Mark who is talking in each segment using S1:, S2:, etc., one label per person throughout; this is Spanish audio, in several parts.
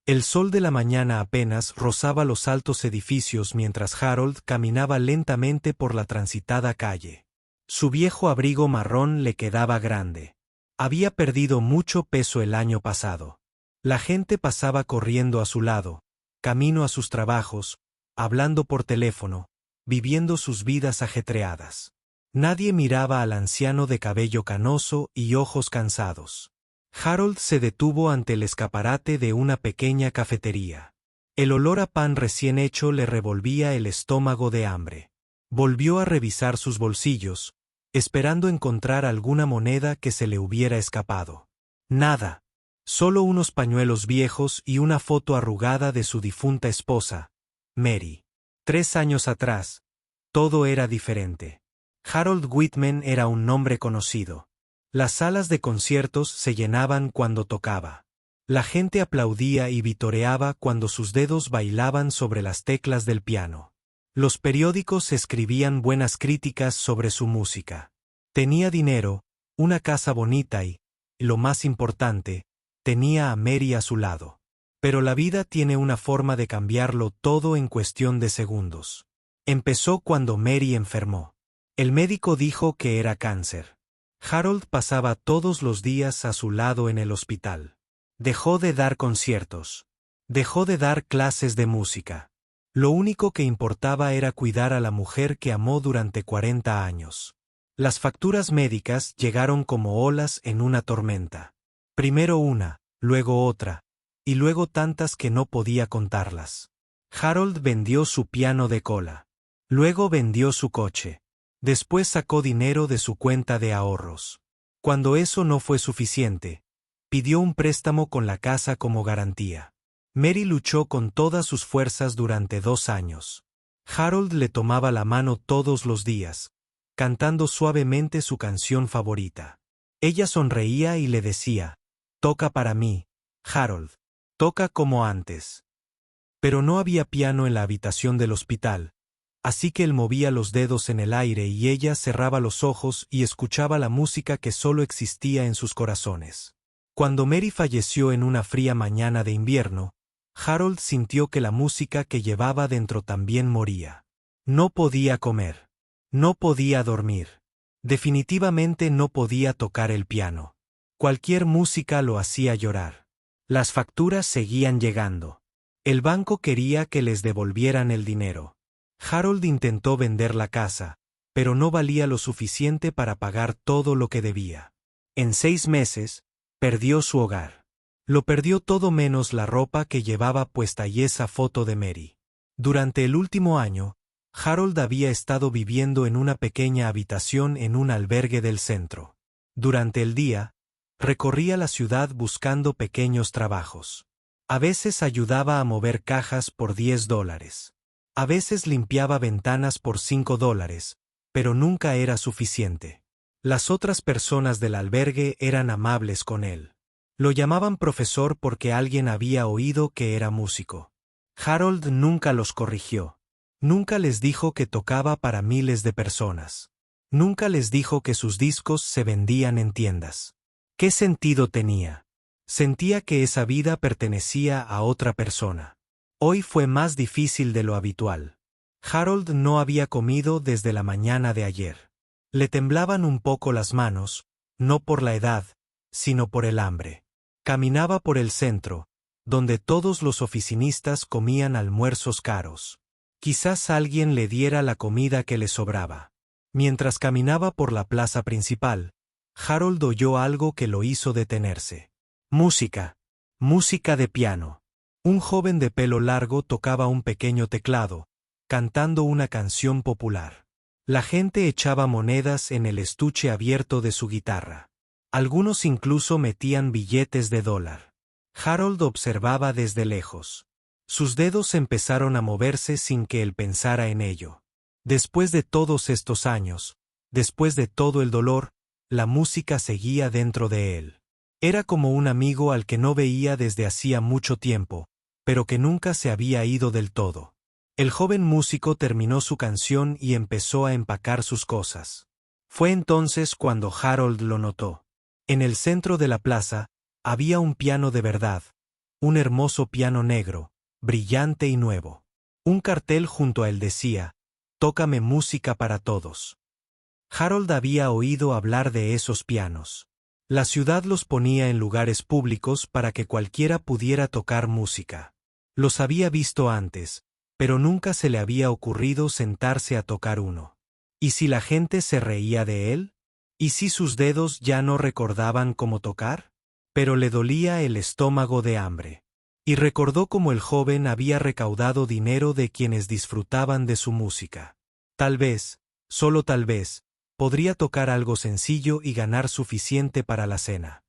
S1: El sol de la mañana apenas rozaba los altos edificios mientras Harold caminaba lentamente por la transitada calle. Su viejo abrigo marrón le quedaba grande. Había perdido mucho peso el año pasado. La gente pasaba corriendo a su lado, camino a sus trabajos, hablando por teléfono, viviendo sus vidas ajetreadas. Nadie miraba al anciano de cabello canoso y ojos cansados. Harold se detuvo ante el escaparate de una pequeña cafetería. El olor a pan recién hecho le revolvía el estómago de hambre. Volvió a revisar sus bolsillos, esperando encontrar alguna moneda que se le hubiera escapado. Nada. Solo unos pañuelos viejos y una foto arrugada de su difunta esposa, Mary. 3 años atrás, todo era diferente. Harold Whitman era un nombre conocido. Las salas de conciertos se llenaban cuando tocaba. La gente aplaudía y vitoreaba cuando sus dedos bailaban sobre las teclas del piano. Los periódicos escribían buenas críticas sobre su música. Tenía dinero, una casa bonita y, lo más importante, tenía a Mary a su lado. Pero la vida tiene una forma de cambiarlo todo en cuestión de segundos. Empezó cuando Mary enfermó. El médico dijo que era cáncer. Harold pasaba todos los días a su lado en el hospital. Dejó de dar conciertos. Dejó de dar clases de música. Lo único que importaba era cuidar a la mujer que amó durante 40 años. Las facturas médicas llegaron como olas en una tormenta. Primero una, luego otra, y luego tantas que no podía contarlas. Harold vendió su piano de cola. Luego vendió su coche. Después sacó dinero de su cuenta de ahorros. Cuando eso no fue suficiente, pidió un préstamo con la casa como garantía. Mary luchó con todas sus fuerzas durante 2 años. Harold le tomaba la mano todos los días, cantando suavemente su canción favorita. Ella sonreía y le decía, «Toca para mí, Harold, toca como antes». Pero no había piano en la habitación del hospital, así que él movía los dedos en el aire y ella cerraba los ojos y escuchaba la música que solo existía en sus corazones. Cuando Mary falleció en una fría mañana de invierno, Harold sintió que la música que llevaba dentro también moría. No podía comer. No podía dormir. Definitivamente no podía tocar el piano. Cualquier música lo hacía llorar. Las facturas seguían llegando. El banco quería que les devolvieran el dinero. Harold intentó vender la casa, pero no valía lo suficiente para pagar todo lo que debía. En 6 meses, perdió su hogar. Lo perdió todo menos la ropa que llevaba puesta y esa foto de Mary. Durante el último año, Harold había estado viviendo en una pequeña habitación en un albergue del centro. Durante el día, recorría la ciudad buscando pequeños trabajos. A veces ayudaba a mover cajas por $10. A veces limpiaba ventanas por $5, pero nunca era suficiente. Las otras personas del albergue eran amables con él. Lo llamaban profesor porque alguien había oído que era músico. Harold nunca los corrigió. Nunca les dijo que tocaba para miles de personas. Nunca les dijo que sus discos se vendían en tiendas. ¿Qué sentido tenía? Sentía que esa vida pertenecía a otra persona. Hoy fue más difícil de lo habitual. Harold no había comido desde la mañana de ayer. Le temblaban un poco las manos, no por la edad, sino por el hambre. Caminaba por el centro, donde todos los oficinistas comían almuerzos caros. Quizás alguien le diera la comida que le sobraba. Mientras caminaba por la plaza principal, Harold oyó algo que lo hizo detenerse. Música. Música de piano. Un joven de pelo largo tocaba un pequeño teclado, cantando una canción popular. La gente echaba monedas en el estuche abierto de su guitarra. Algunos incluso metían billetes de $1. Harold observaba desde lejos. Sus dedos empezaron a moverse sin que él pensara en ello. Después de todos estos años, después de todo el dolor, la música seguía dentro de él. Era como un amigo al que no veía desde hacía mucho tiempo, pero que nunca se había ido del todo. El joven músico terminó su canción y empezó a empacar sus cosas. Fue entonces cuando Harold lo notó. En el centro de la plaza, había un piano de verdad, un hermoso piano negro, brillante y nuevo. Un cartel junto a él decía: «Tócame música para todos». Harold había oído hablar de esos pianos. La ciudad los ponía en lugares públicos para que cualquiera pudiera tocar música. Los había visto antes, pero nunca se le había ocurrido sentarse a tocar uno. ¿Y si la gente se reía de él? ¿Y si sus dedos ya no recordaban cómo tocar? Pero le dolía el estómago de hambre. Y recordó cómo el joven había recaudado dinero de quienes disfrutaban de su música. Tal vez, solo tal vez, podría tocar algo sencillo y ganar suficiente para la cena.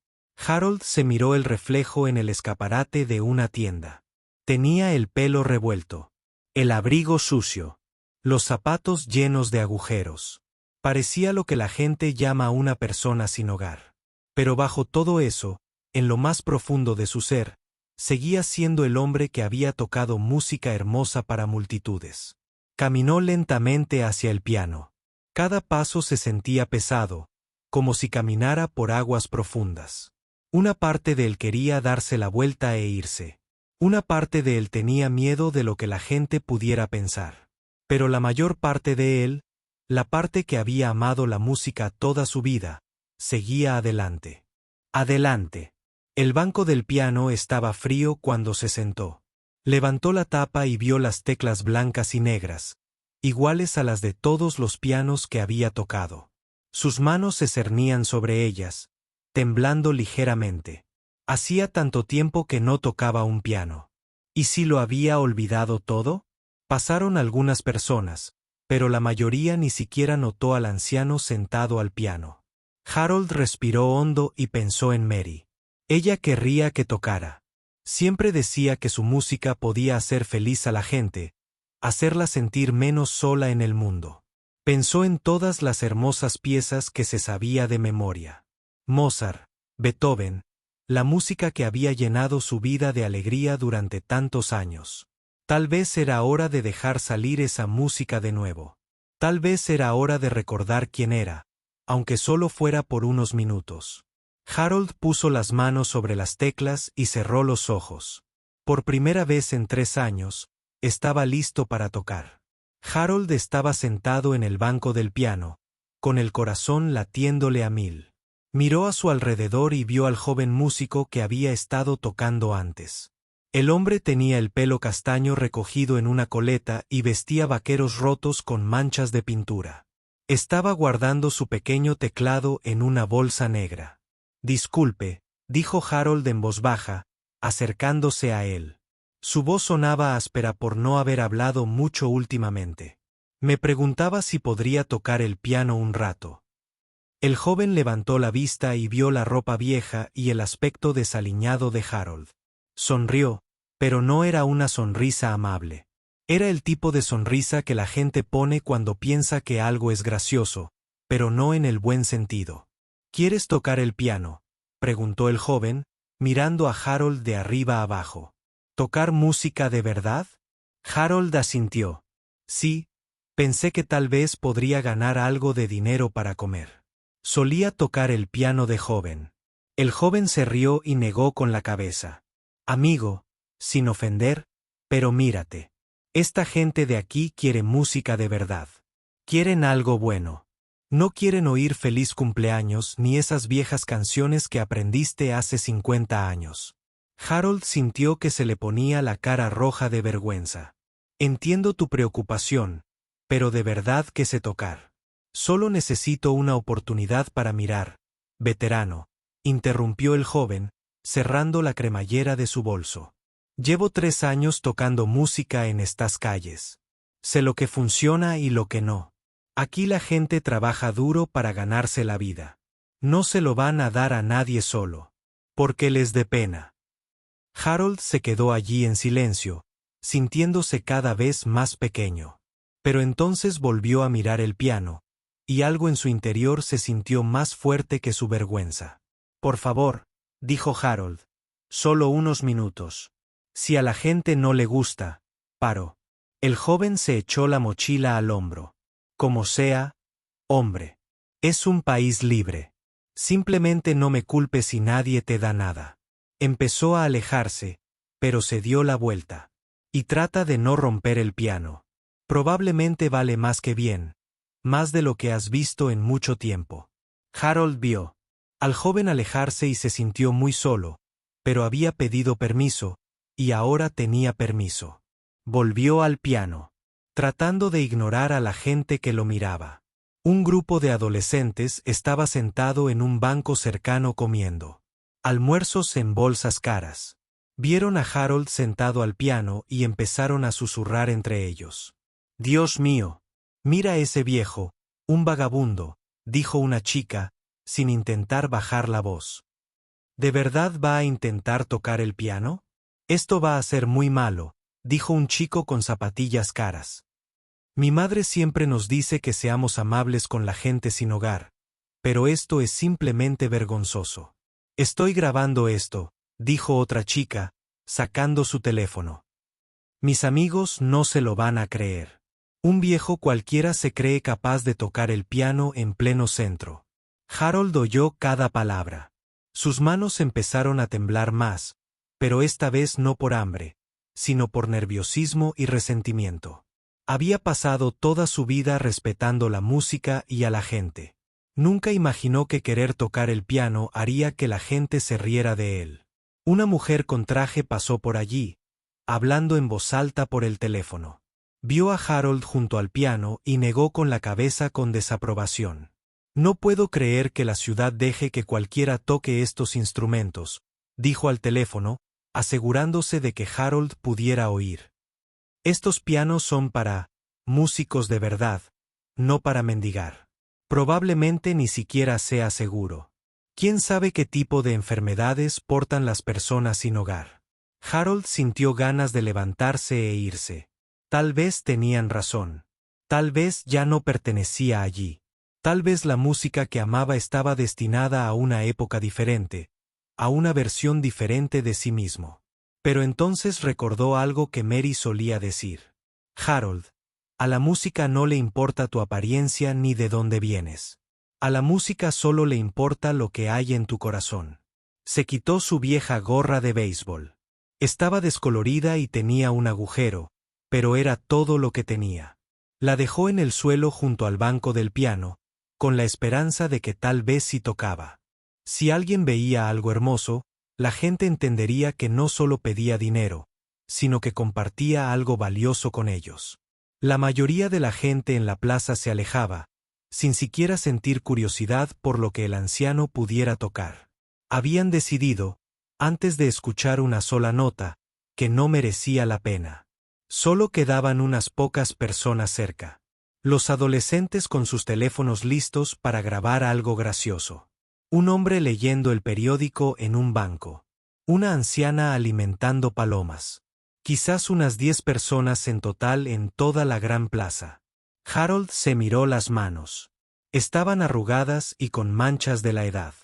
S1: Harold se miró el reflejo en el escaparate de una tienda. Tenía el pelo revuelto, el abrigo sucio, los zapatos llenos de agujeros. Parecía lo que la gente llama una persona sin hogar. Pero bajo todo eso, en lo más profundo de su ser, seguía siendo el hombre que había tocado música hermosa para multitudes. Caminó lentamente hacia el piano. Cada paso se sentía pesado, como si caminara por aguas profundas. Una parte de él quería darse la vuelta e irse. Una parte de él tenía miedo de lo que la gente pudiera pensar. Pero la mayor parte de él, la parte que había amado la música toda su vida, seguía adelante. Adelante. El banco del piano estaba frío cuando se sentó. Levantó la tapa y vio las teclas blancas y negras, iguales a las de todos los pianos que había tocado. Sus manos se cernían sobre ellas, temblando ligeramente. Hacía tanto tiempo que no tocaba un piano. ¿Y si lo había olvidado todo? Pasaron algunas personas, pero la mayoría ni siquiera notó al anciano sentado al piano. Harold respiró hondo y pensó en Mary. Ella querría que tocara. Siempre decía que su música podía hacer feliz a la gente, hacerla sentir menos sola en el mundo. Pensó en todas las hermosas piezas que se sabía de memoria. Mozart, Beethoven, la música que había llenado su vida de alegría durante tantos años. Tal vez era hora de dejar salir esa música de nuevo. Tal vez era hora de recordar quién era, aunque solo fuera por unos minutos. Harold puso las manos sobre las teclas y cerró los ojos. Por primera vez en 3 años, estaba listo para tocar. Harold estaba sentado en el banco del piano, con el corazón latiéndole a 1000. Miró a su alrededor y vio al joven músico que había estado tocando antes. El hombre tenía el pelo castaño recogido en una coleta y vestía vaqueros rotos con manchas de pintura. Estaba guardando su pequeño teclado en una bolsa negra. «Disculpe», dijo Harold en voz baja, acercándose a él. Su voz sonaba áspera por no haber hablado mucho últimamente. «Me preguntaba si podría tocar el piano un rato». El joven levantó la vista y vio la ropa vieja y el aspecto desaliñado de Harold. Sonrió, pero no era una sonrisa amable. Era el tipo de sonrisa que la gente pone cuando piensa que algo es gracioso, pero no en el buen sentido. «¿Quieres tocar el piano?», preguntó el joven, mirando a Harold de arriba abajo. «¿Tocar música de verdad?». Harold asintió. «Sí, pensé que tal vez podría ganar algo de dinero para comer». Solía tocar el piano de joven. El joven se rió y negó con la cabeza. «Amigo, sin ofender, pero mírate. Esta gente de aquí quiere música de verdad. Quieren algo bueno. No quieren oír feliz cumpleaños ni esas viejas canciones que aprendiste hace 50 años». Harold sintió que se le ponía la cara roja de vergüenza. «Entiendo tu preocupación, pero de verdad que sé tocar. Solo necesito una oportunidad para mirar, veterano», interrumpió el joven, cerrando la cremallera de su bolso. «Llevo 3 años tocando música en estas calles. Sé lo que funciona y lo que no. Aquí la gente trabaja duro para ganarse la vida. No se lo van a dar a nadie solo, porque les dé pena». Harold se quedó allí en silencio, sintiéndose cada vez más pequeño. Pero entonces volvió a mirar el piano, y algo en su interior se sintió más fuerte que su vergüenza. «Por favor», dijo Harold, «solo unos minutos. Si a la gente no le gusta, paro». El joven se echó la mochila al hombro. «Como sea, hombre. Es un país libre. Simplemente no me culpes si nadie te da nada». Empezó a alejarse, pero se dio la vuelta. Y trata de no romper el piano. Probablemente vale más que bien, más de lo que has visto en mucho tiempo. Harold vio al joven alejarse y se sintió muy solo, pero había pedido permiso, y ahora tenía permiso. Volvió al piano, tratando de ignorar a la gente que lo miraba. Un grupo de adolescentes estaba sentado en un banco cercano comiendo almuerzos en bolsas caras. Vieron a Harold sentado al piano y empezaron a susurrar entre ellos. «Dios mío, mira ese viejo, un vagabundo», dijo una chica, sin intentar bajar la voz. ¿De verdad va a intentar tocar el piano? Esto va a ser muy malo, dijo un chico con zapatillas caras. Mi madre siempre nos dice que seamos amables con la gente sin hogar, pero esto es simplemente vergonzoso. Estoy grabando esto, dijo otra chica, sacando su teléfono. Mis amigos no se lo van a creer. Un viejo cualquiera se cree capaz de tocar el piano en pleno centro. Harold oyó cada palabra. Sus manos empezaron a temblar más, pero esta vez no por hambre, sino por nerviosismo y resentimiento. Había pasado toda su vida respetando la música y a la gente. Nunca imaginó que querer tocar el piano haría que la gente se riera de él. Una mujer con traje pasó por allí, hablando en voz alta por el teléfono. Vio a Harold junto al piano y negó con la cabeza con desaprobación. No puedo creer que la ciudad deje que cualquiera toque estos instrumentos, dijo al teléfono, asegurándose de que Harold pudiera oír. Estos pianos son para músicos de verdad, no para mendigar. Probablemente ni siquiera sea seguro. ¿Quién sabe qué tipo de enfermedades portan las personas sin hogar? Harold sintió ganas de levantarse e irse. Tal vez tenían razón. Tal vez ya no pertenecía allí. Tal vez la música que amaba estaba destinada a una época diferente, a una versión diferente de sí mismo. Pero entonces recordó algo que Mary solía decir. Harold, a la música no le importa tu apariencia ni de dónde vienes. A la música solo le importa lo que hay en tu corazón. Se quitó su vieja gorra de béisbol. Estaba descolorida y tenía un agujero, pero era todo lo que tenía. La dejó en el suelo junto al banco del piano, con la esperanza de que tal vez sí tocaba. Si alguien veía algo hermoso, la gente entendería que no solo pedía dinero, sino que compartía algo valioso con ellos. La mayoría de la gente en la plaza se alejaba, sin siquiera sentir curiosidad por lo que el anciano pudiera tocar. Habían decidido, antes de escuchar una sola nota, que no merecía la pena. Solo quedaban unas pocas personas cerca. Los adolescentes con sus teléfonos listos para grabar algo gracioso. Un hombre leyendo el periódico en un banco. Una anciana alimentando palomas. Quizás unas 10 personas en total en toda la gran plaza. Harold se miró las manos. Estaban arrugadas y con manchas de la edad.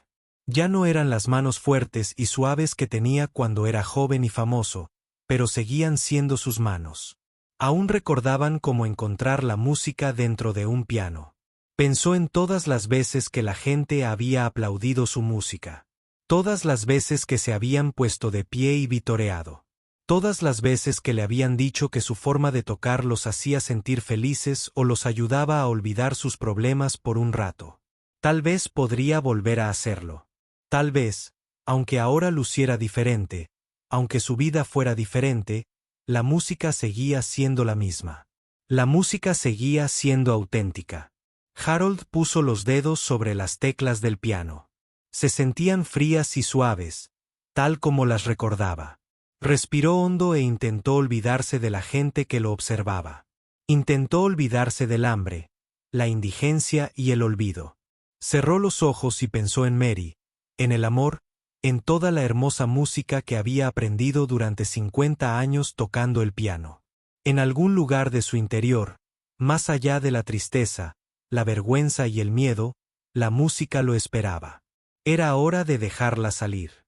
S1: Ya no eran las manos fuertes y suaves que tenía cuando era joven y famoso, pero seguían siendo sus manos. Aún recordaban cómo encontrar la música dentro de un piano. Pensó en todas las veces que la gente había aplaudido su música. Todas las veces que se habían puesto de pie y vitoreado. Todas las veces que le habían dicho que su forma de tocar los hacía sentir felices o los ayudaba a olvidar sus problemas por un rato. Tal vez podría volver a hacerlo. Tal vez, aunque ahora luciera diferente, aunque su vida fuera diferente, la música seguía siendo la misma. La música seguía siendo auténtica. Harold puso los dedos sobre las teclas del piano. Se sentían frías y suaves, tal como las recordaba. Respiró hondo e intentó olvidarse de la gente que lo observaba. Intentó olvidarse del hambre, la indigencia y el olvido. Cerró los ojos y pensó en Mary, en el amor, en toda la hermosa música que había aprendido durante 50 años tocando el piano. En algún lugar de su interior, más allá de la tristeza, la vergüenza y el miedo, la música lo esperaba. Era hora de dejarla salir.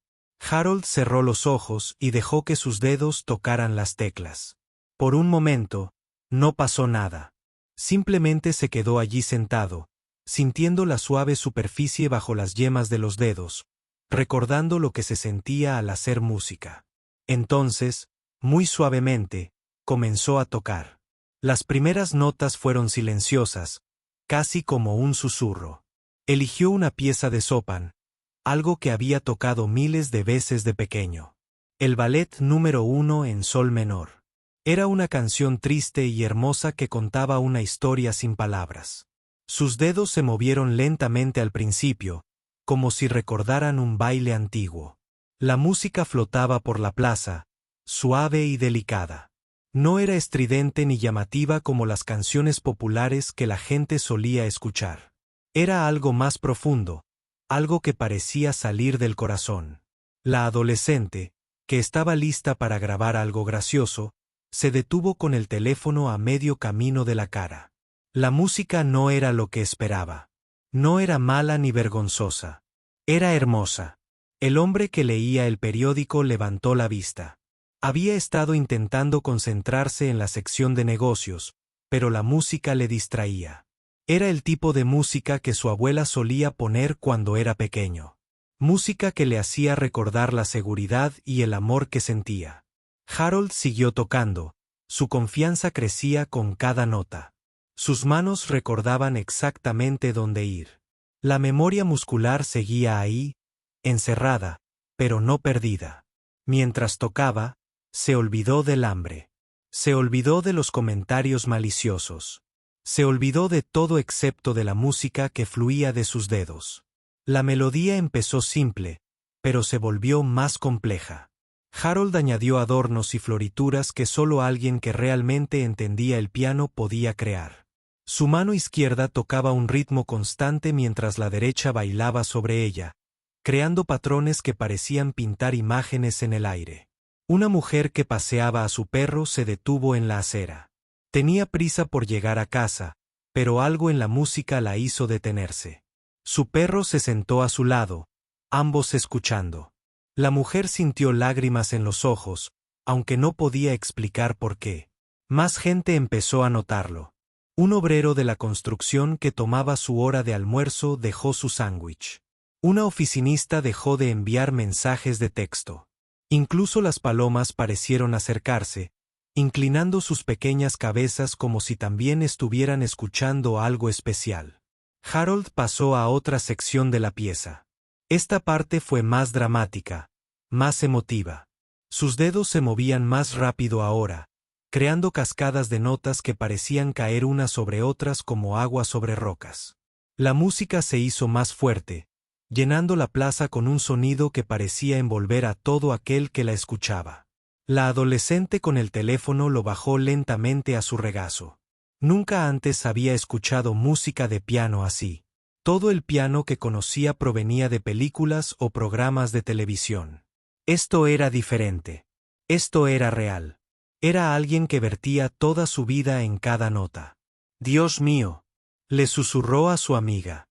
S1: Harold cerró los ojos y dejó que sus dedos tocaran las teclas. Por un momento, no pasó nada. Simplemente se quedó allí sentado, sintiendo la suave superficie bajo las yemas de los dedos, recordando lo que se sentía al hacer música. Entonces, muy suavemente, comenzó a tocar. Las primeras notas fueron silenciosas, casi como un susurro. Eligió una pieza de Chopin, algo que había tocado miles de veces de pequeño. El ballet número 1 en sol menor. Era una canción triste y hermosa que contaba una historia sin palabras. Sus dedos se movieron lentamente al principio, como si recordaran un baile antiguo. La música flotaba por la plaza, suave y delicada. No era estridente ni llamativa como las canciones populares que la gente solía escuchar. Era algo más profundo, algo que parecía salir del corazón. La adolescente, que estaba lista para grabar algo gracioso, se detuvo con el teléfono a medio camino de la cara. La música no era lo que esperaba. No era mala ni vergonzosa. Era hermosa. El hombre que leía el periódico levantó la vista. Había estado intentando concentrarse en la sección de negocios, pero la música le distraía. Era el tipo de música que su abuela solía poner cuando era pequeño. Música que le hacía recordar la seguridad y el amor que sentía. Harold siguió tocando. Su confianza crecía con cada nota. Sus manos recordaban exactamente dónde ir. La memoria muscular seguía ahí, encerrada, pero no perdida. Mientras tocaba, se olvidó del hambre. Se olvidó de los comentarios maliciosos. Se olvidó de todo excepto de la música que fluía de sus dedos. La melodía empezó simple, pero se volvió más compleja. Harold añadió adornos y florituras que solo alguien que realmente entendía el piano podía crear. Su mano izquierda tocaba un ritmo constante mientras la derecha bailaba sobre ella, creando patrones que parecían pintar imágenes en el aire. Una mujer que paseaba a su perro se detuvo en la acera. Tenía prisa por llegar a casa, pero algo en la música la hizo detenerse. Su perro se sentó a su lado, ambos escuchando. La mujer sintió lágrimas en los ojos, aunque no podía explicar por qué. Más gente empezó a notarlo. Un obrero de la construcción que tomaba su hora de almuerzo dejó su sándwich. Una oficinista dejó de enviar mensajes de texto. Incluso las palomas parecieron acercarse, inclinando sus pequeñas cabezas como si también estuvieran escuchando algo especial. Harold pasó a otra sección de la pieza. Esta parte fue más dramática, más emotiva. Sus dedos se movían más rápido ahora, creando cascadas de notas que parecían caer unas sobre otras como agua sobre rocas. La música se hizo más fuerte, llenando la plaza con un sonido que parecía envolver a todo aquel que la escuchaba. La adolescente con el teléfono lo bajó lentamente a su regazo. Nunca antes había escuchado música de piano así. Todo el piano que conocía provenía de películas o programas de televisión. Esto era diferente. Esto era real. Era alguien que vertía toda su vida en cada nota. «Dios mío», le susurró a su amiga.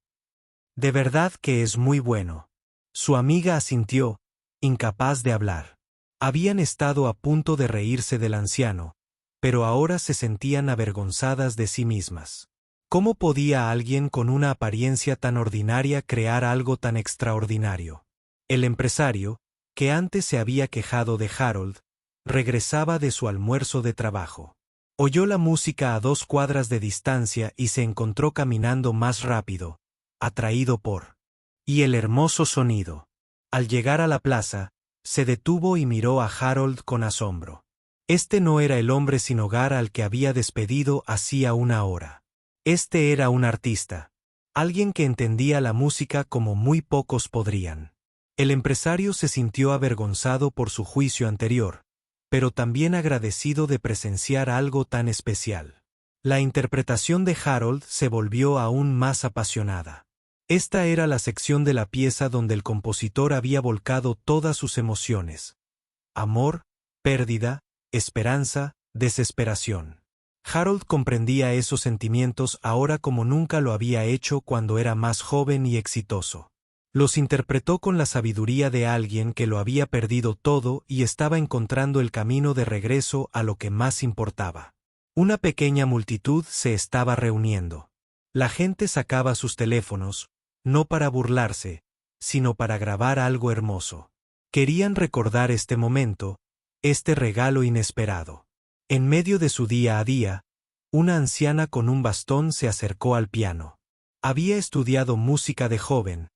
S1: «De verdad que es muy bueno». Su amiga asintió, incapaz de hablar. Habían estado a punto de reírse del anciano, pero ahora se sentían avergonzadas de sí mismas. ¿Cómo podía alguien con una apariencia tan ordinaria crear algo tan extraordinario? El empresario, que antes se había quejado de Harold, regresaba de su almuerzo de trabajo. Oyó la música a 2 cuadras de distancia y se encontró caminando más rápido, atraído por y el hermoso sonido. Al llegar a la plaza, se detuvo y miró a Harold con asombro. Este no era el hombre sin hogar al que había despedido hacía una hora. Este era un artista. Alguien que entendía la música como muy pocos podrían. El empresario se sintió avergonzado por su juicio anterior, pero también agradecido de presenciar algo tan especial. La interpretación de Harold se volvió aún más apasionada. Esta era la sección de la pieza donde el compositor había volcado todas sus emociones: amor, pérdida, esperanza, desesperación. Harold comprendía esos sentimientos ahora como nunca lo había hecho cuando era más joven y exitoso. Los interpretó con la sabiduría de alguien que lo había perdido todo y estaba encontrando el camino de regreso a lo que más importaba. Una pequeña multitud se estaba reuniendo. La gente sacaba sus teléfonos, no para burlarse, sino para grabar algo hermoso. Querían recordar este momento, este regalo inesperado. En medio de su día a día, una anciana con un bastón se acercó al piano. Había estudiado música de joven,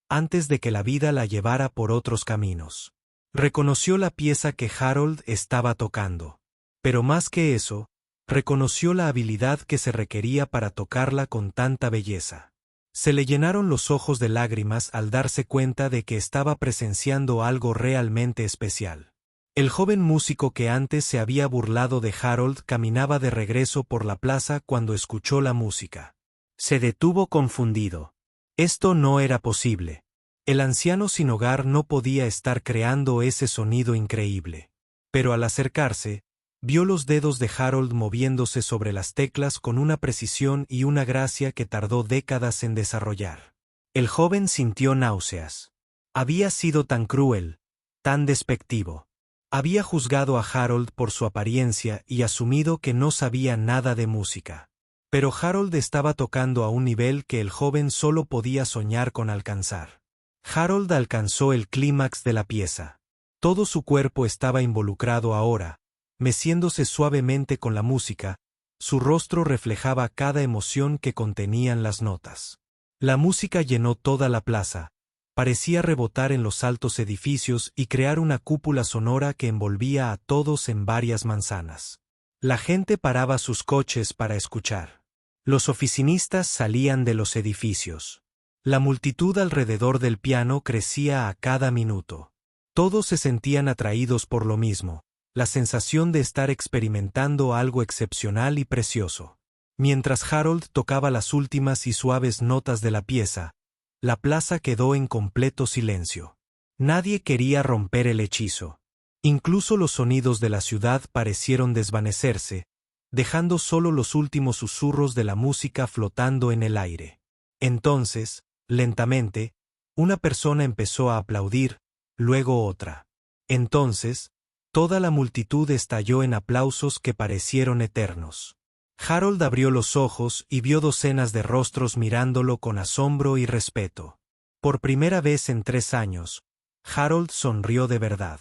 S1: antes de que la vida la llevara por otros caminos. Reconoció la pieza que Harold estaba tocando. Pero más que eso, reconoció la habilidad que se requería para tocarla con tanta belleza. Se le llenaron los ojos de lágrimas al darse cuenta de que estaba presenciando algo realmente especial. El joven músico que antes se había burlado de Harold caminaba de regreso por la plaza cuando escuchó la música. Se detuvo confundido. Esto no era posible. El anciano sin hogar no podía estar creando ese sonido increíble. Pero al acercarse, vio los dedos de Harold moviéndose sobre las teclas con una precisión y una gracia que tardó décadas en desarrollar. El joven sintió náuseas. Había sido tan cruel, tan despectivo. Había juzgado a Harold por su apariencia y asumido que no sabía nada de música. Pero Harold estaba tocando a un nivel que el joven solo podía soñar con alcanzar. Harold alcanzó el clímax de la pieza. Todo su cuerpo estaba involucrado ahora, meciéndose suavemente con la música, su rostro reflejaba cada emoción que contenían las notas. La música llenó toda la plaza, parecía rebotar en los altos edificios y crear una cúpula sonora que envolvía a todos en varias manzanas. La gente paraba sus coches para escuchar. Los oficinistas salían de los edificios. La multitud alrededor del piano crecía a cada minuto. Todos se sentían atraídos por lo mismo, la sensación de estar experimentando algo excepcional y precioso. Mientras Harold tocaba las últimas y suaves notas de la pieza, la plaza quedó en completo silencio. Nadie quería romper el hechizo. Incluso los sonidos de la ciudad parecieron desvanecerse, dejando solo los últimos susurros de la música flotando en el aire. Entonces, lentamente, una persona empezó a aplaudir, luego otra. Entonces, toda la multitud estalló en aplausos que parecieron eternos. Harold abrió los ojos y vio docenas de rostros mirándolo con asombro y respeto. Por primera vez en 3 años, Harold sonrió de verdad.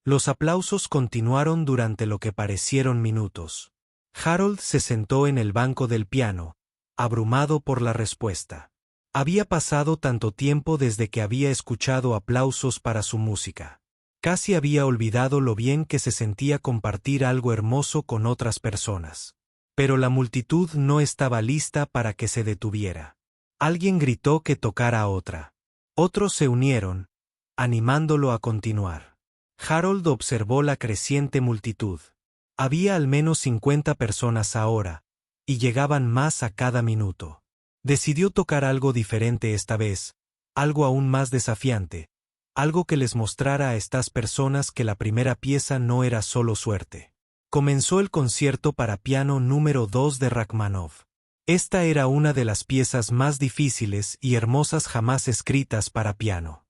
S1: Los aplausos continuaron durante lo que parecieron minutos. Harold se sentó en el banco del piano, abrumado por la respuesta. Había pasado tanto tiempo desde que había escuchado aplausos para su música. Casi había olvidado lo bien que se sentía compartir algo hermoso con otras personas. Pero la multitud no estaba lista para que se detuviera. Alguien gritó que tocara otra. Otros se unieron, animándolo a continuar. Harold observó la creciente multitud. Había al menos 50 personas ahora, y llegaban más a cada minuto. Decidió tocar algo diferente esta vez, algo aún más desafiante, algo que les mostrara a estas personas que la primera pieza no era solo suerte. Comenzó el concierto para piano número 2 de Rachmaninoff. Esta era una de las piezas más difíciles y hermosas jamás escritas para piano.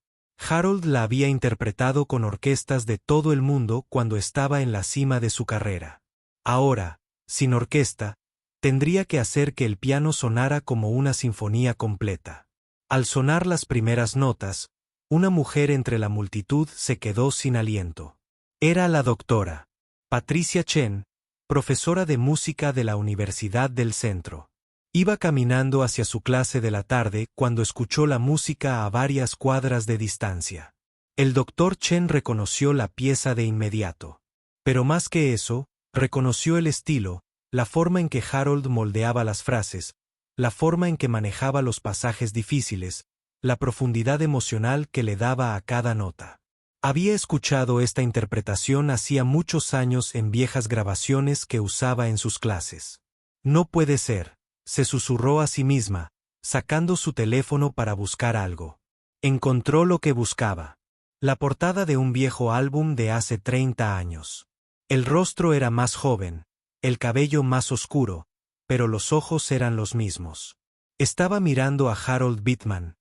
S1: Harold la había interpretado con orquestas de todo el mundo cuando estaba en la cima de su carrera. Ahora, sin orquesta, tendría que hacer que el piano sonara como una sinfonía completa. Al sonar las primeras notas, una mujer entre la multitud se quedó sin aliento. Era la doctora Patricia Chen, profesora de música de la Universidad del Centro. Iba caminando hacia su clase de la tarde cuando escuchó la música a varias cuadras de distancia. El doctor Chen reconoció la pieza de inmediato. Pero más que eso, reconoció el estilo, la forma en que Harold moldeaba las frases, la forma en que manejaba los pasajes difíciles, la profundidad emocional que le daba a cada nota. Había escuchado esta interpretación hacía muchos años en viejas grabaciones que usaba en sus clases. No puede ser, se susurró a sí misma, sacando su teléfono para buscar algo. Encontró lo que buscaba. La portada de un viejo álbum de hace 30 años. El rostro era más joven, el cabello más oscuro, pero los ojos eran los mismos. Estaba mirando a Harold Bittman,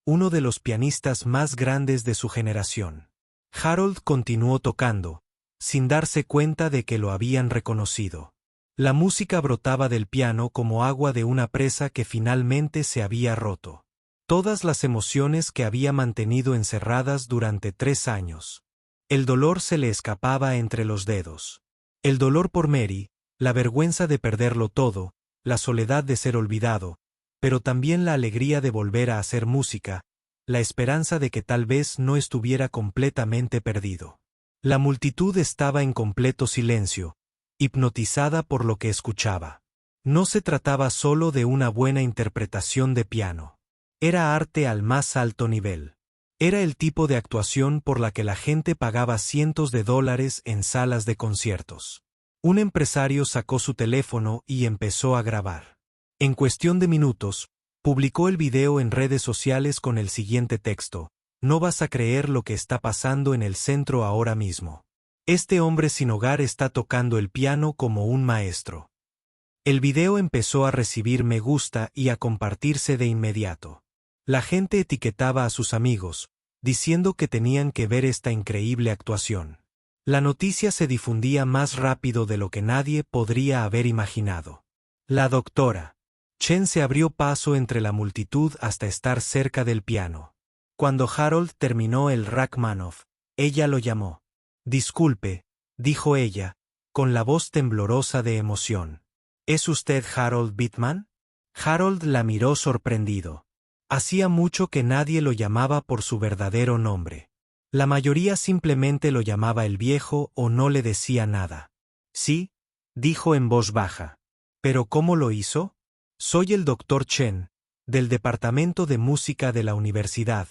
S1: uno de los pianistas más grandes de su generación. Harold continuó tocando, sin darse cuenta de que lo habían reconocido. La música brotaba del piano como agua de una presa que finalmente se había roto. Todas las emociones que había mantenido encerradas durante 3 años. El dolor se le escapaba entre los dedos. El dolor por Mary, la vergüenza de perderlo todo, la soledad de ser olvidado, pero también la alegría de volver a hacer música, la esperanza de que tal vez no estuviera completamente perdido. La multitud estaba en completo silencio, hipnotizada por lo que escuchaba. No se trataba solo de una buena interpretación de piano. Era arte al más alto nivel. Era el tipo de actuación por la que la gente pagaba cientos de dólares en salas de conciertos. Un empresario sacó su teléfono y empezó a grabar. En cuestión de minutos, publicó el video en redes sociales con el siguiente texto: "No vas a creer lo que está pasando en el centro ahora mismo. Este hombre sin hogar está tocando el piano como un maestro". El video empezó a recibir me gusta y a compartirse de inmediato. La gente etiquetaba a sus amigos, diciendo que tenían que ver esta increíble actuación. La noticia se difundía más rápido de lo que nadie podría haber imaginado. La doctora Chen se abrió paso entre la multitud hasta estar cerca del piano. Cuando Harold terminó el Rachmaninoff, ella lo llamó. «Disculpe», dijo ella, con la voz temblorosa de emoción. «¿Es usted Harold Bittman?» Harold la miró sorprendido. Hacía mucho que nadie lo llamaba por su verdadero nombre. La mayoría simplemente lo llamaba el viejo o no le decía nada. «Sí», dijo en voz baja. «¿Pero cómo lo hizo?» «Soy el Dr. Chen, del Departamento de Música de la universidad»,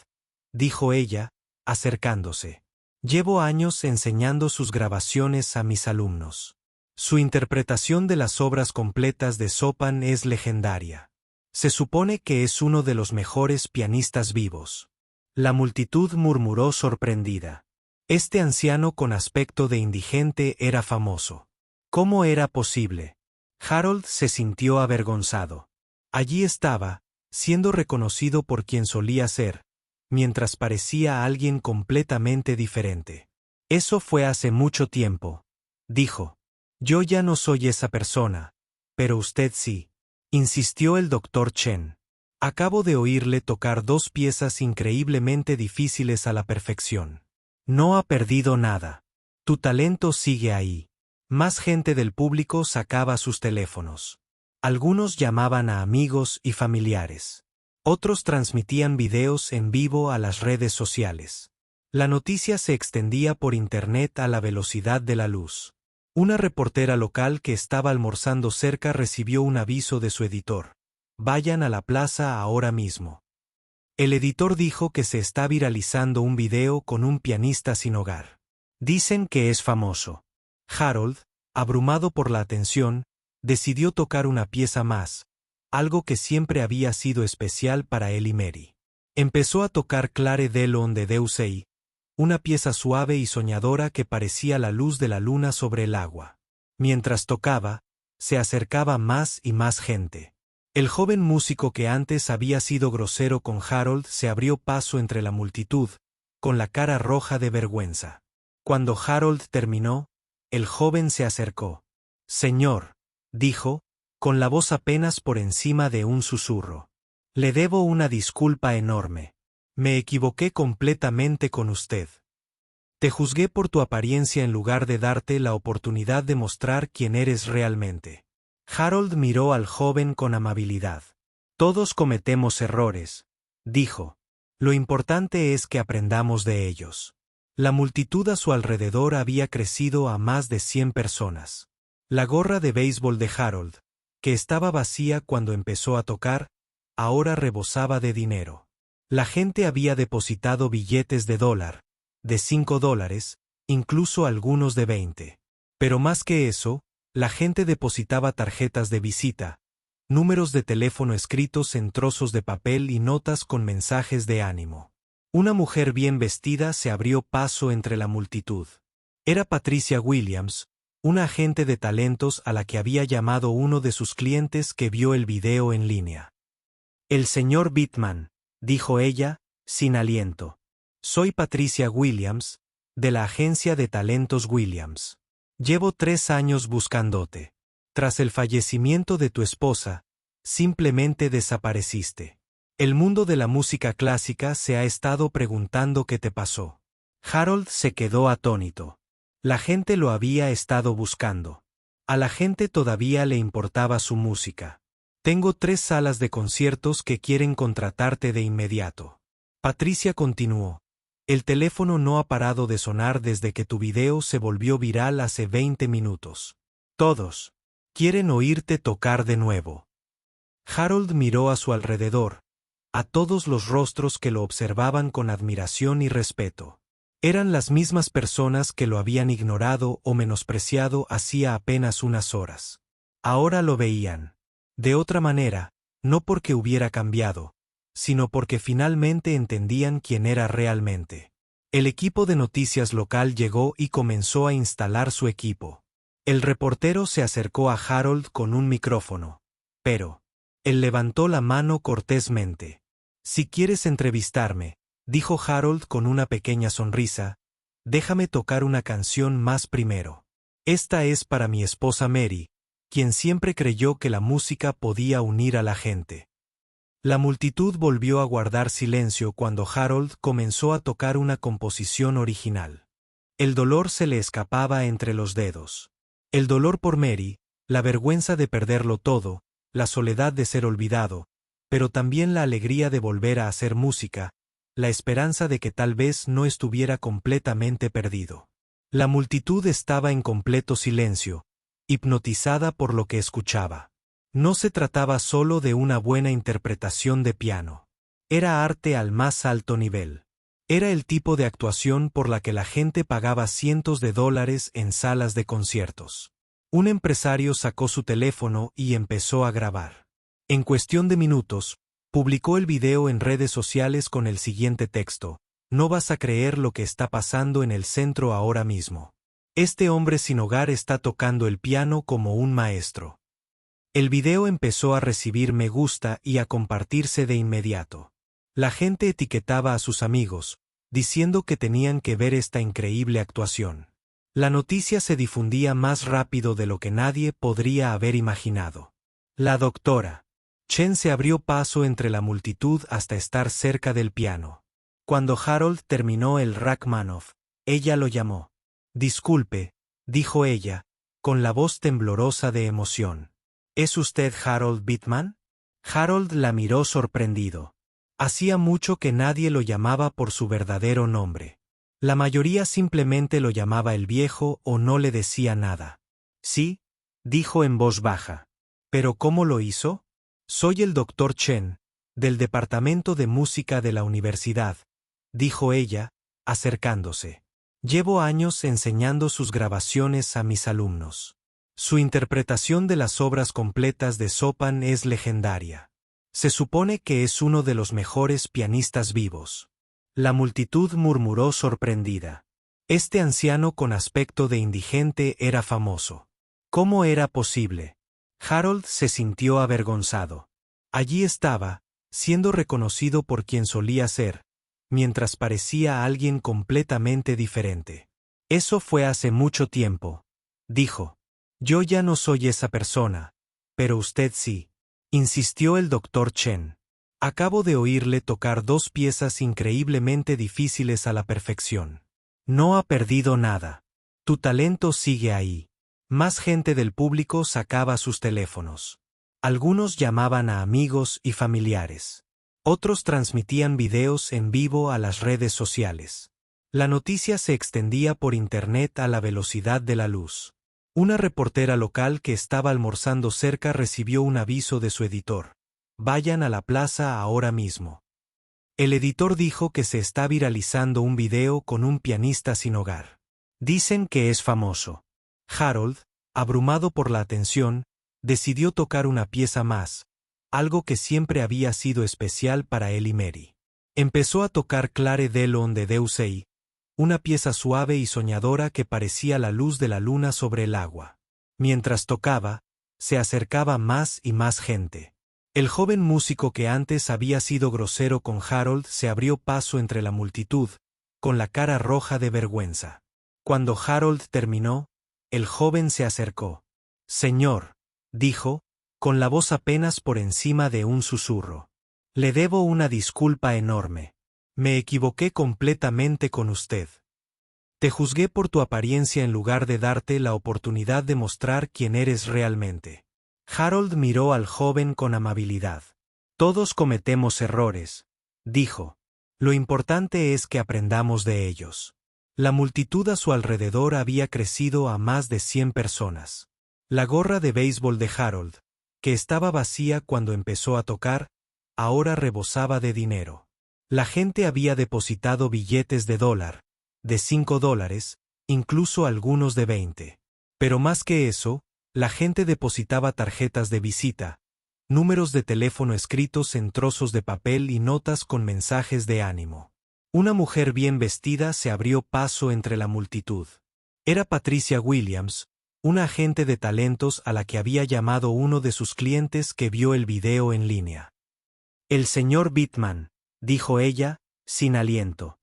S1: dijo ella, acercándose. «Llevo años enseñando sus grabaciones a mis alumnos. Su interpretación de las obras completas de Chopin es legendaria. Se supone que es uno de los mejores pianistas vivos». La multitud murmuró sorprendida. Este anciano con aspecto de indigente era famoso. ¿Cómo era posible? Harold se sintió avergonzado. Allí estaba, siendo reconocido por quien solía ser, mientras parecía alguien completamente diferente. «Eso fue hace mucho tiempo», dijo. «Yo ya no soy esa persona, pero usted sí», insistió el Dr. Chen. «Acabo de oírle tocar dos piezas increíblemente difíciles a la perfección. No ha perdido nada. Tu talento sigue ahí». Más gente del público sacaba sus teléfonos. Algunos llamaban a amigos y familiares. Otros transmitían videos en vivo a las redes sociales. La noticia se extendía por internet a la velocidad de la luz. Una reportera local que estaba almorzando cerca recibió un aviso de su editor: «Vayan a la plaza ahora mismo». El editor dijo que se está viralizando un video con un pianista sin hogar. Dicen que es famoso. Harold, abrumado por la atención, decidió tocar una pieza más, algo que siempre había sido especial para él y Mary. Empezó a tocar Clare de Lune de Debussy, una pieza suave y soñadora que parecía la luz de la luna sobre el agua. Mientras tocaba, se acercaba más y más gente. El joven músico que antes había sido grosero con Harold se abrió paso entre la multitud, con la cara roja de vergüenza. Cuando Harold terminó, el joven se acercó. «Señor», dijo, con la voz apenas por encima de un susurro. «Le debo una disculpa enorme. Me equivoqué completamente con usted. Te juzgué por tu apariencia en lugar de darte la oportunidad de mostrar quién eres realmente». Harold miró al joven con amabilidad. «Todos cometemos errores», dijo. «Lo importante es que aprendamos de ellos». La multitud a su alrededor había crecido a más de 100 personas. La gorra de béisbol de Harold, que estaba vacía cuando empezó a tocar, ahora rebosaba de dinero. La gente había depositado billetes de $, de $5, incluso algunos de 20. Pero más que eso, la gente depositaba tarjetas de visita, números de teléfono escritos en trozos de papel y notas con mensajes de ánimo. Una mujer bien vestida se abrió paso entre la multitud. Era Patricia Williams, una agente de talentos a la que había llamado uno de sus clientes que vio el video en línea. «El señor Bittman», dijo ella, sin aliento. «Soy Patricia Williams, de la agencia de talentos Williams. Llevo 3 años buscándote. Tras el fallecimiento de tu esposa, simplemente desapareciste. El mundo de la música clásica se ha estado preguntando qué te pasó». Harold se quedó atónito. La gente lo había estado buscando. A la gente todavía le importaba su música. Tengo 3 salas de conciertos que quieren contratarte de inmediato. Patricia continuó. El teléfono no ha parado de sonar desde que tu video se volvió viral hace 20 minutos. Todos quieren oírte tocar de nuevo. Harold miró a su alrededor, a todos los rostros que lo observaban con admiración y respeto. Eran las mismas personas que lo habían ignorado o menospreciado hacía apenas unas horas. Ahora lo veían. De otra manera, no porque hubiera cambiado, sino porque finalmente entendían quién era realmente. El equipo de noticias local llegó y comenzó a instalar su equipo. El reportero se acercó a Harold con un micrófono. Pero él levantó la mano cortésmente. Si quieres entrevistarme, dijo Harold con una pequeña sonrisa, déjame tocar una canción más primero. Esta es para mi esposa Mary, quien siempre creyó que la música podía unir a la gente. La multitud volvió a guardar silencio cuando Harold comenzó a tocar una composición original. El dolor se le escapaba entre los dedos. El dolor por Mary, la vergüenza de perderlo todo, la soledad de ser olvidado, pero también la alegría de volver a hacer música, la esperanza de que tal vez no estuviera completamente perdido. La multitud estaba en completo silencio, hipnotizada por lo que escuchaba. No se trataba solo de una buena interpretación de piano. Era arte al más alto nivel. Era el tipo de actuación por la que la gente pagaba cientos de dólares en salas de conciertos. Un empresario sacó su teléfono y empezó a grabar. En cuestión de minutos, publicó el video en redes sociales con el siguiente texto: no vas a creer lo que está pasando en el centro ahora mismo. Este hombre sin hogar está tocando el piano como un maestro. El video empezó a recibir me gusta y a compartirse de inmediato. La gente etiquetaba a sus amigos, diciendo que tenían que ver esta increíble actuación. La noticia se difundía más rápido de lo que nadie podría haber imaginado. La doctora Chen se abrió paso entre la multitud hasta estar cerca del piano. Cuando Harold terminó el Rachmaninoff, ella lo llamó. Disculpe, dijo ella, con la voz temblorosa de emoción. ¿Es usted Harold Bittman? Harold la miró sorprendido. Hacía mucho que nadie lo llamaba por su verdadero nombre. La mayoría simplemente lo llamaba el viejo o no le decía nada. Sí, dijo en voz baja. ¿Pero cómo lo hizo? Soy el Dr. Chen, del Departamento de Música de la universidad, dijo ella, acercándose. Llevo años enseñando sus grabaciones a mis alumnos. Su interpretación de las obras completas de Chopin es legendaria. Se supone que es uno de los mejores pianistas vivos. La multitud murmuró sorprendida. Este anciano con aspecto de indigente era famoso. ¿Cómo era posible? Harold se sintió avergonzado. Allí estaba, siendo reconocido por quien solía ser, mientras parecía alguien completamente diferente. Eso fue hace mucho tiempo, dijo. Yo ya no soy esa persona, pero usted sí, insistió el Dr. Chen. Acabo de oírle tocar 2 piezas increíblemente difíciles a la perfección. No ha perdido nada. Tu talento sigue ahí. Más gente del público sacaba sus teléfonos. Algunos llamaban a amigos y familiares. Otros transmitían videos en vivo a las redes sociales. La noticia se extendía por internet a la velocidad de la luz. Una reportera local que estaba almorzando cerca recibió un aviso de su editor. Vayan a la plaza ahora mismo. El editor dijo que se está viralizando un video con un pianista sin hogar. Dicen que es famoso. Harold, abrumado por la atención, decidió tocar una pieza más, algo que siempre había sido especial para él y Mary. Empezó a tocar Clare de Lune de Debussy, una pieza suave y soñadora que parecía la luz de la luna sobre el agua. Mientras tocaba, se acercaba más y más gente. El joven músico que antes había sido grosero con Harold se abrió paso entre la multitud, con la cara roja de vergüenza. Cuando Harold terminó, el joven se acercó. Señor, dijo, con la voz apenas por encima de un susurro. Le debo una disculpa enorme. Me equivoqué completamente con usted. Te juzgué por tu apariencia en lugar de darte la oportunidad de mostrar quién eres realmente. Harold miró al joven con amabilidad. Todos cometemos errores, dijo. Lo importante es que aprendamos de ellos. La multitud a su alrededor había crecido a más de 100 personas. La gorra de béisbol de Harold, que estaba vacía cuando empezó a tocar, ahora rebosaba de dinero. La gente había depositado billetes de $, de $5, incluso algunos de 20. Pero más que eso, la gente depositaba tarjetas de visita, números de teléfono escritos en trozos de papel y notas con mensajes de ánimo. Una mujer bien vestida se abrió paso entre la multitud. Era Patricia Williams, una agente de talentos a la que había llamado uno de sus clientes que vio el video en línea. El señor Bittman, dijo ella, sin aliento.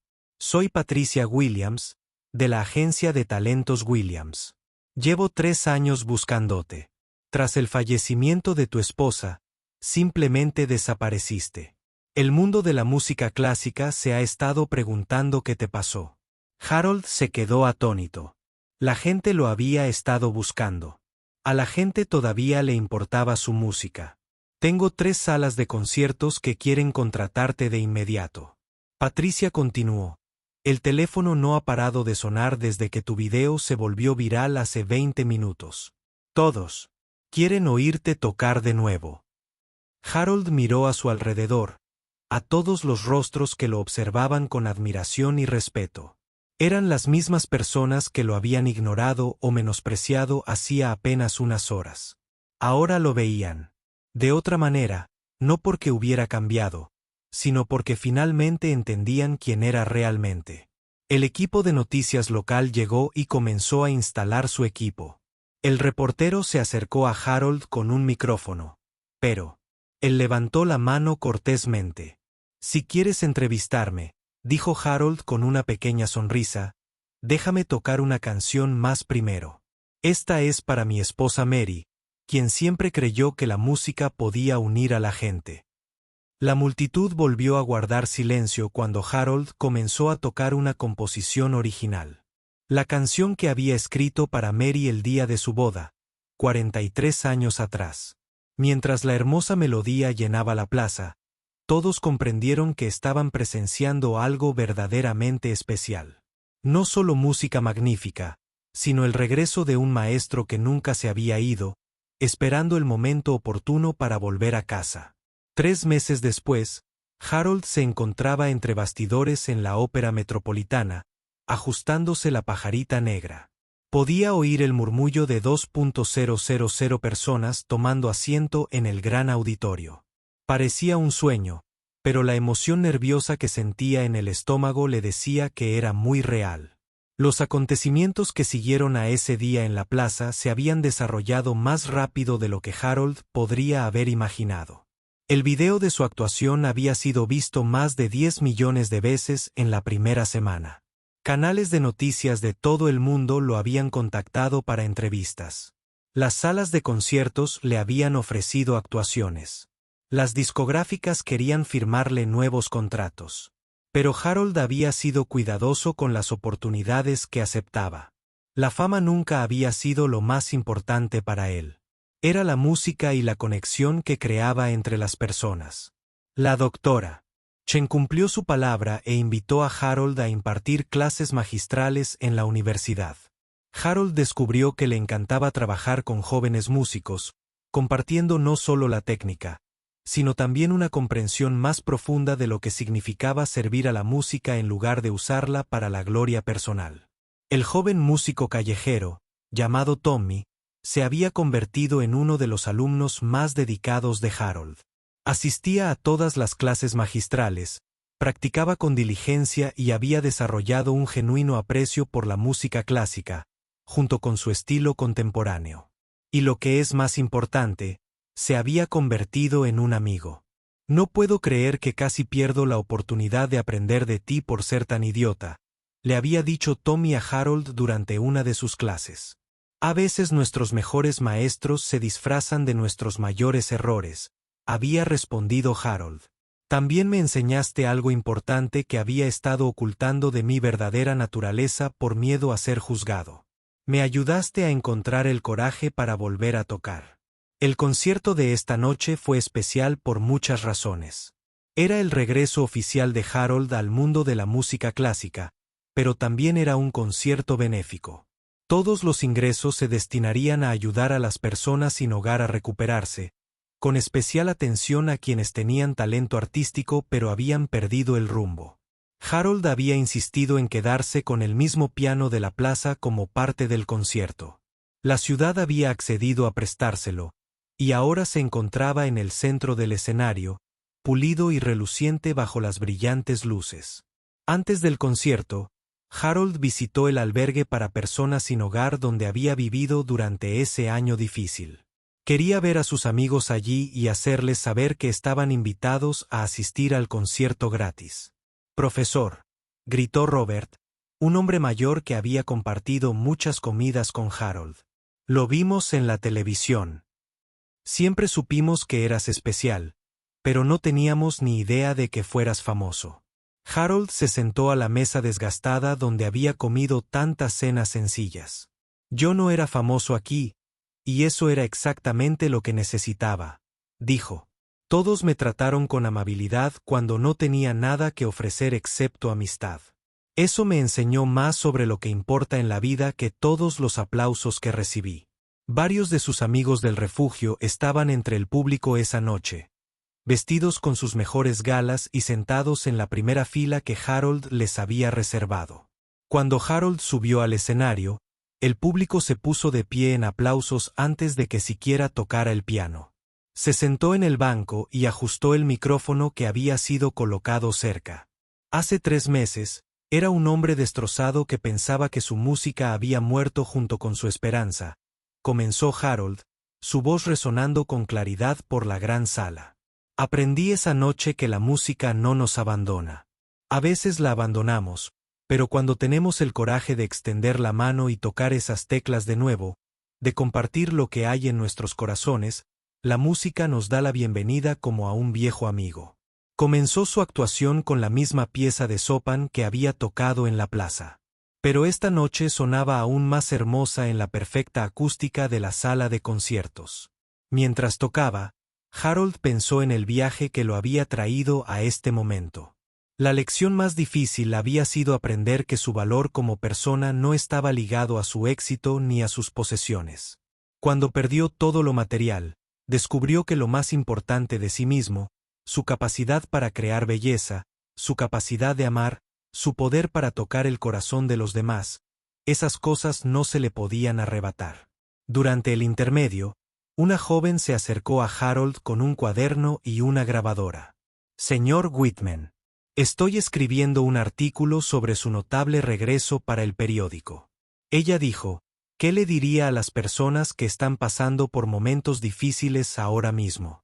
S1: Soy Patricia Williams, de la agencia de talentos Williams. Llevo 3 años buscándote. Tras el fallecimiento de tu esposa, simplemente desapareciste. El mundo de la música clásica se ha estado preguntando qué te pasó. Harold se quedó atónito. La gente lo había estado buscando. A la gente todavía le importaba su música. Tengo 3 salas de conciertos que quieren contratarte de inmediato. Patricia continuó. El teléfono no ha parado de sonar desde que tu video se volvió viral hace 20 minutos. Todos quieren oírte tocar de nuevo. Harold miró a su alrededor, a todos los rostros que lo observaban con admiración y respeto. Eran las mismas personas que lo habían ignorado o menospreciado hacía apenas unas horas. Ahora lo veían. De otra manera, no porque hubiera cambiado, sino porque finalmente entendían quién era realmente. El equipo de noticias local llegó y comenzó a instalar su equipo. El reportero se acercó a Harold con un micrófono, pero él levantó la mano cortésmente. Si quieres entrevistarme, dijo Harold con una pequeña sonrisa, déjame tocar una canción más primero. Esta es para mi esposa Mary, quien siempre creyó que la música podía unir a la gente. La multitud volvió a guardar silencio cuando Harold comenzó a tocar una composición original. La canción que había escrito para Mary el día de su boda, 43 años atrás. Mientras la hermosa melodía llenaba la plaza, todos comprendieron que estaban presenciando algo verdaderamente especial. No solo música magnífica, sino el regreso de un maestro que nunca se había ido, esperando el momento oportuno para volver a casa. 3 meses después, Harold se encontraba entre bastidores en la Ópera Metropolitana, ajustándose la pajarita negra. Podía oír el murmullo de 2,000 personas tomando asiento en el gran auditorio. Parecía un sueño, pero la emoción nerviosa que sentía en el estómago le decía que era muy real. Los acontecimientos que siguieron a ese día en la plaza se habían desarrollado más rápido de lo que Harold podría haber imaginado. El video de su actuación había sido visto más de 10 millones de veces en la primera semana. Canales de noticias de todo el mundo lo habían contactado para entrevistas. Las salas de conciertos le habían ofrecido actuaciones. Las discográficas querían firmarle nuevos contratos. Pero Harold había sido cuidadoso con las oportunidades que aceptaba. La fama nunca había sido lo más importante para él. Era la música y la conexión que creaba entre las personas. La doctora Chen cumplió su palabra e invitó a Harold a impartir clases magistrales en la universidad. Harold descubrió que le encantaba trabajar con jóvenes músicos, compartiendo no solo la técnica, sino también una comprensión más profunda de lo que significaba servir a la música en lugar de usarla para la gloria personal. El joven músico callejero, llamado Tommy, se había convertido en uno de los alumnos más dedicados de Harold. Asistía a todas las clases magistrales, practicaba con diligencia y había desarrollado un genuino aprecio por la música clásica, junto con su estilo contemporáneo. Y lo que es más importante, se había convertido en un amigo. No puedo creer que casi pierdo la oportunidad de aprender de ti por ser tan idiota, le había dicho Tommy a Harold durante una de sus clases. A veces nuestros mejores maestros se disfrazan de nuestros mayores errores, había respondido Harold. También me enseñaste algo importante que había estado ocultando de mi verdadera naturaleza por miedo a ser juzgado. Me ayudaste a encontrar el coraje para volver a tocar. El concierto de esta noche fue especial por muchas razones. Era el regreso oficial de Harold al mundo de la música clásica, pero también era un concierto benéfico. Todos los ingresos se destinarían a ayudar a las personas sin hogar a recuperarse, con especial atención a quienes tenían talento artístico pero habían perdido el rumbo. Harold había insistido en quedarse con el mismo piano de la plaza como parte del concierto. La ciudad había accedido a prestárselo, y ahora se encontraba en el centro del escenario, pulido y reluciente bajo las brillantes luces. Antes del concierto, Harold visitó el albergue para personas sin hogar donde había vivido durante ese año difícil. Quería ver a sus amigos allí y hacerles saber que estaban invitados a asistir al concierto gratis. «Profesor», gritó Robert, un hombre mayor que había compartido muchas comidas con Harold. «Lo vimos en la televisión. Siempre supimos que eras especial, pero no teníamos ni idea de que fueras famoso». Harold se sentó a la mesa desgastada donde había comido tantas cenas sencillas. «Yo no era famoso aquí, y eso era exactamente lo que necesitaba», dijo. «Todos me trataron con amabilidad cuando no tenía nada que ofrecer excepto amistad. Eso me enseñó más sobre lo que importa en la vida que todos los aplausos que recibí». Varios de sus amigos del refugio estaban entre el público esa noche, vestidos con sus mejores galas y sentados en la primera fila que Harold les había reservado. Cuando Harold subió al escenario, el público se puso de pie en aplausos antes de que siquiera tocara el piano. Se sentó en el banco y ajustó el micrófono que había sido colocado cerca. Hace 3 meses, era un hombre destrozado que pensaba que su música había muerto junto con su esperanza, comenzó Harold, su voz resonando con claridad por la gran sala. Aprendí esa noche que la música no nos abandona. A veces la abandonamos, pero cuando tenemos el coraje de extender la mano y tocar esas teclas de nuevo, de compartir lo que hay en nuestros corazones, la música nos da la bienvenida como a un viejo amigo. Comenzó su actuación con la misma pieza de Chopin que había tocado en la plaza. Pero esta noche sonaba aún más hermosa en la perfecta acústica de la sala de conciertos. Mientras tocaba, Harold pensó en el viaje que lo había traído a este momento. La lección más difícil había sido aprender que su valor como persona no estaba ligado a su éxito ni a sus posesiones. Cuando perdió todo lo material, descubrió que lo más importante de sí mismo, su capacidad para crear belleza, su capacidad de amar, su poder para tocar el corazón de los demás, esas cosas no se le podían arrebatar. Durante el intermedio, una joven se acercó a Harold con un cuaderno y una grabadora. «Señor Whitman, estoy escribiendo un artículo sobre su notable regreso para el periódico». Ella dijo, «¿Qué le diría a las personas que están pasando por momentos difíciles ahora mismo?».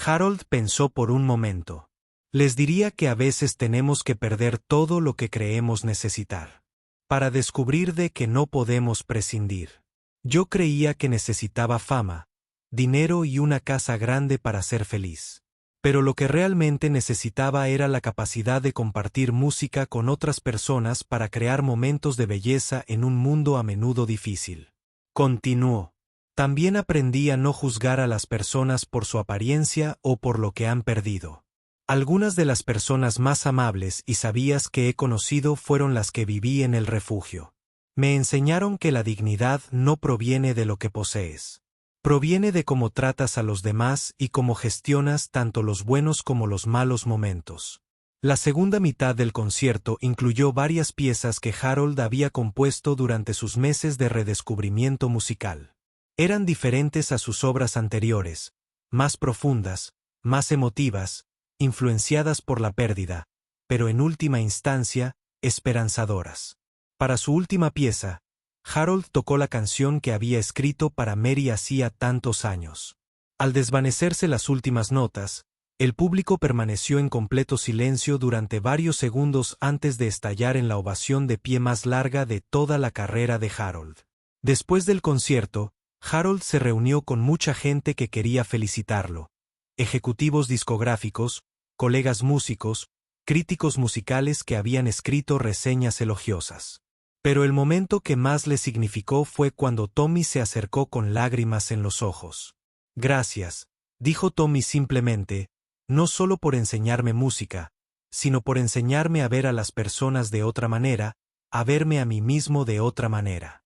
S1: Harold pensó por un momento. «Les diría que a veces tenemos que perder todo lo que creemos necesitar, para descubrir de que no podemos prescindir. Yo creía que necesitaba fama, dinero y una casa grande para ser feliz. Pero lo que realmente necesitaba era la capacidad de compartir música con otras personas para crear momentos de belleza en un mundo a menudo difícil». Continuó. «También aprendí a no juzgar a las personas por su apariencia o por lo que han perdido. Algunas de las personas más amables y sabias que he conocido fueron las que viví en el refugio. Me enseñaron que la dignidad no proviene de lo que posees. Proviene de cómo tratas a los demás y cómo gestionas tanto los buenos como los malos momentos». La segunda mitad del concierto incluyó varias piezas que Harold había compuesto durante sus meses de redescubrimiento musical. Eran diferentes a sus obras anteriores, más profundas, más emotivas, influenciadas por la pérdida, pero en última instancia, esperanzadoras. Para su última pieza, Harold tocó la canción que había escrito para Mary hacía tantos años. Al desvanecerse las últimas notas, el público permaneció en completo silencio durante varios segundos antes de estallar en la ovación de pie más larga de toda la carrera de Harold. Después del concierto, Harold se reunió con mucha gente que quería felicitarlo: ejecutivos discográficos, colegas músicos, críticos musicales que habían escrito reseñas elogiosas. Pero el momento que más le significó fue cuando Tommy se acercó con lágrimas en los ojos. Gracias, dijo Tommy simplemente, no solo por enseñarme música, sino por enseñarme a ver a las personas de otra manera, a verme a mí mismo de otra manera.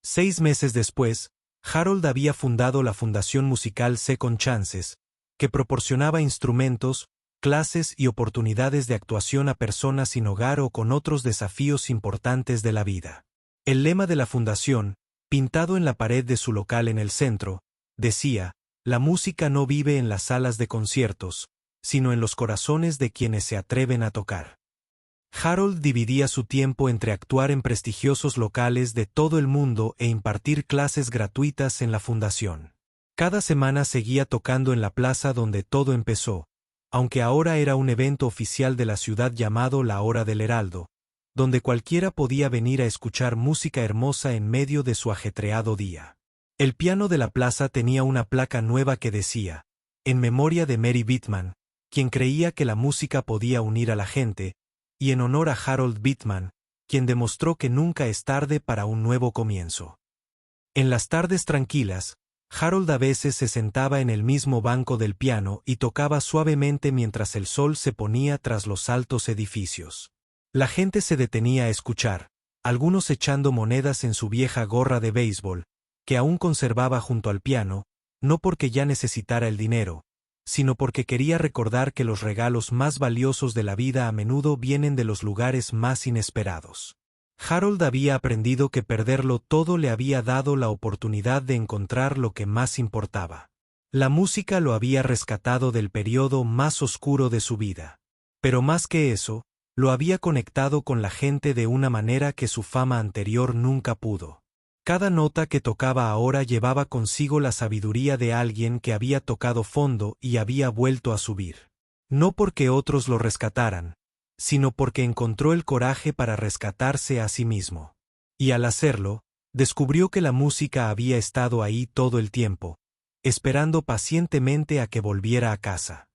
S1: 6 meses después, Harold había fundado la fundación musical Second Chances, que proporcionaba instrumentos, clases y oportunidades de actuación a personas sin hogar o con otros desafíos importantes de la vida. El lema de la fundación, pintado en la pared de su local en el centro, decía: la música no vive en las salas de conciertos, sino en los corazones de quienes se atreven a tocar. Harold dividía su tiempo entre actuar en prestigiosos locales de todo el mundo e impartir clases gratuitas en la fundación. Cada semana seguía tocando en la plaza donde todo empezó, aunque ahora era un evento oficial de la ciudad llamado La Hora del Heraldo, donde cualquiera podía venir a escuchar música hermosa en medio de su ajetreado día. El piano de la plaza tenía una placa nueva que decía: en memoria de Mary Bittman, quien creía que la música podía unir a la gente, y en honor a Harold Bittman, quien demostró que nunca es tarde para un nuevo comienzo. En las tardes tranquilas, Harold a veces se sentaba en el mismo banco del piano y tocaba suavemente mientras el sol se ponía tras los altos edificios. La gente se detenía a escuchar, algunos echando monedas en su vieja gorra de béisbol, que aún conservaba junto al piano, no porque ya necesitara el dinero, sino porque quería recordar que los regalos más valiosos de la vida a menudo vienen de los lugares más inesperados. Harold había aprendido que perderlo todo le había dado la oportunidad de encontrar lo que más importaba. La música lo había rescatado del periodo más oscuro de su vida. Pero más que eso, lo había conectado con la gente de una manera que su fama anterior nunca pudo. Cada nota que tocaba ahora llevaba consigo la sabiduría de alguien que había tocado fondo y había vuelto a subir. No porque otros lo rescataran, sino porque encontró el coraje para rescatarse a sí mismo. Y al hacerlo, descubrió que la música había estado ahí todo el tiempo, esperando pacientemente a que volviera a casa.